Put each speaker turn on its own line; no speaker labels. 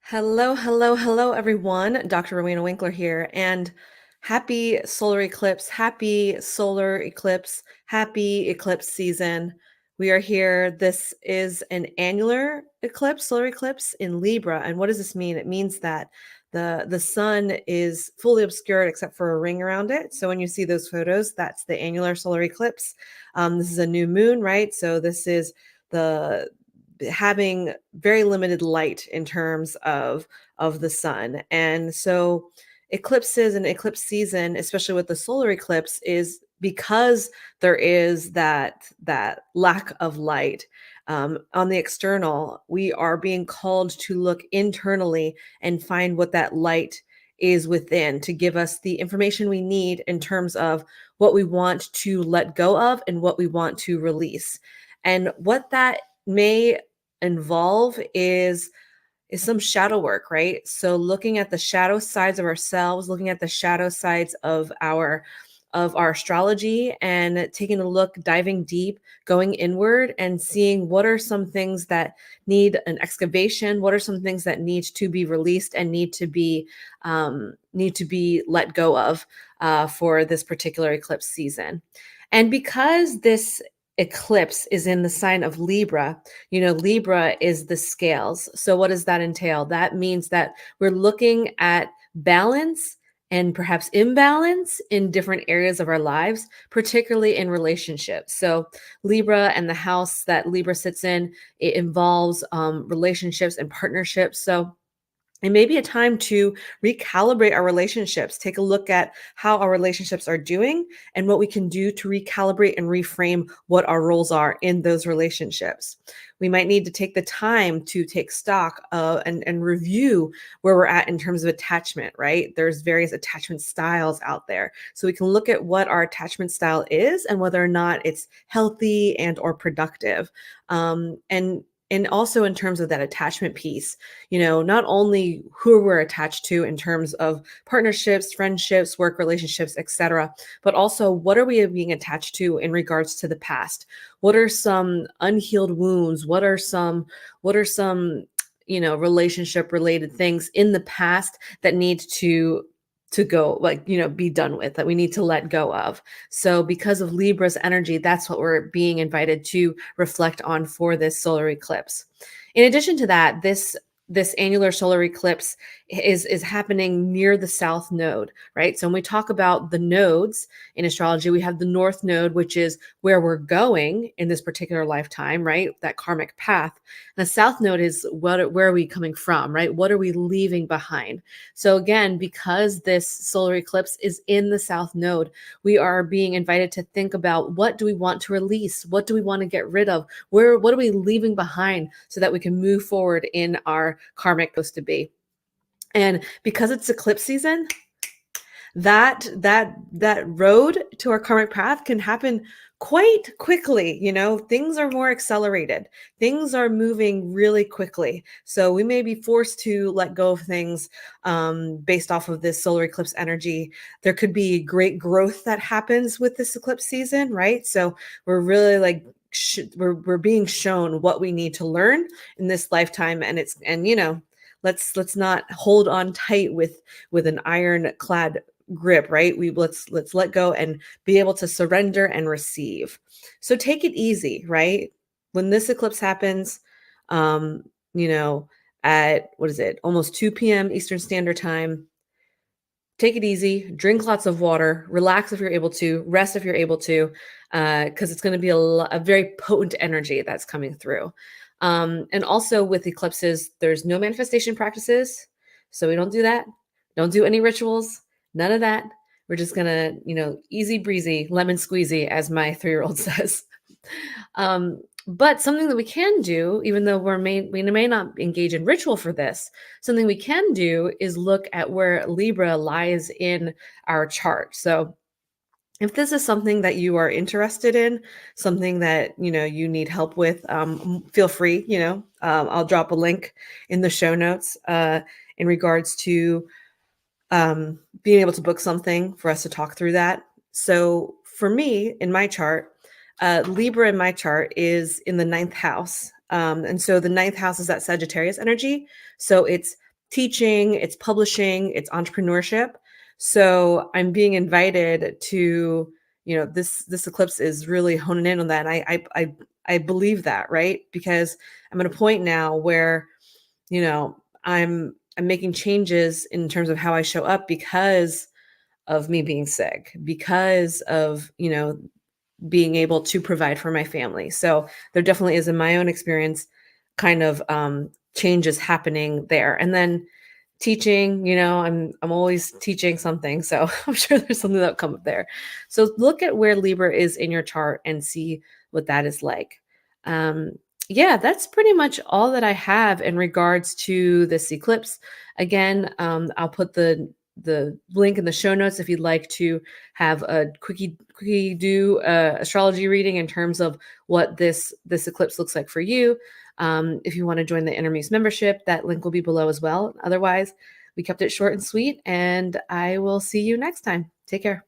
Hello, hello, hello, everyone. Dr. Rowena Winkler here, and happy solar eclipse, happy eclipse season. We are here. This is an annular eclipse, solar eclipse in Libra. And what does this mean? It means that the sun is fully obscured except for a ring around it. So when you see those photos, that's the annular solar eclipse. This is a new moon, right? So this is the having very limited light in terms of the sun. And so eclipses and eclipse season, especially with the solar eclipse, is because there is that lack of light on the external. We are being called to look internally and find what that light is within to give us the information we need in terms of what we want to let go of and what we want to release. And what that may involve is some shadow work, right? So looking at the shadow sides of ourselves, looking at the shadow sides of our astrology and taking a look, diving deep, going inward and seeing what are some things that need an excavation, what are some things that need to be released and need to be let go of for this particular eclipse season. And because this eclipse is in the sign of Libra, Libra is the scales. So what does that entail? That means that we're looking at balance and perhaps imbalance in different areas of our lives, particularly in relationships. So Libra and the house that Libra sits in, it involves relationships and partnerships. So it may be a time to recalibrate our relationships, take a look at how our relationships are doing and what we can do to recalibrate and reframe what our roles are in those relationships. We might need to take the time to take stock and review where we're at in terms of attachment, right? There's various attachment styles out there. So we can look at what our attachment style is and whether or not it's healthy and or productive. And also in terms of that attachment piece, not only who we're attached to in terms of partnerships, friendships, work relationships, etc., but also what are we being attached to in regards to the past? What are some unhealed wounds? What are some relationship related things in the past that need to go, be done with, that we need to let go of. So because of Libra's energy, that's what we're being invited to reflect on for this solar eclipse. In addition to that, this annular solar eclipse is happening near the south node, right? So when we talk about the nodes in astrology, we have the north node, which is where we're going in this particular lifetime, right? That karmic path. And the south node is where are we coming from, right? What are we leaving behind? So again, because this solar eclipse is in the south node, we are being invited to think about what do we want to release? What do we want to get rid of? What are we leaving behind so that we can move forward in our karmic supposed to be? And because it's eclipse season, that road to our karmic path can happen quite quickly. Things are more accelerated, things are moving really quickly, so we may be forced to let go of things based off of this solar eclipse energy. There could be great growth that happens with this eclipse season, right? So we're really we're being shown what we need to learn in this lifetime, and let's not hold on tight with an ironclad grip, right? Let's let go and be able to surrender and receive. So take it easy, right? When this eclipse happens, um, you know, at what is it, almost 2 p.m. Eastern Standard Time, take it easy, drink lots of water, relax if you're able to, rest if you're able to, because it's going to be a very potent energy that's coming through. And also with eclipses, there's no manifestation practices. So we don't do that. Don't do any rituals, none of that. We're just going to, easy breezy, lemon squeezy, as my 3-year-old says. But something that we can do, even though we may not engage in ritual for this, something we can do is look at where Libra lies in our chart. So if this is something that you are interested in, something that you need help with, feel free. I'll drop a link in the show notes in regards to being able to book something for us to talk through that. So for me, in my chart, Libra in my chart is in the 9th house. And so the 9th house is that Sagittarius energy. So it's teaching, it's publishing, it's entrepreneurship. So I'm being invited to, this eclipse is really honing in on that. And I believe that, right? Because I'm at a point now where, I'm making changes in terms of how I show up because of me being sick, because of, being able to provide for my family. So there definitely is, in my own experience, kind of changes happening there. And then teaching, I'm always teaching something. So I'm sure there's something that'll come up there. So look at where Libra is in your chart and see what that is like. Um, yeah, that's pretty much all that I have in regards to this eclipse. Again, I'll put the link in the show notes if you'd like to have a quickie do astrology reading in terms of what this eclipse looks like for you. If you want to join the Inner Muse membership, that link will be below as well. Otherwise, we kept it short and sweet, and I will see you next time. Take care.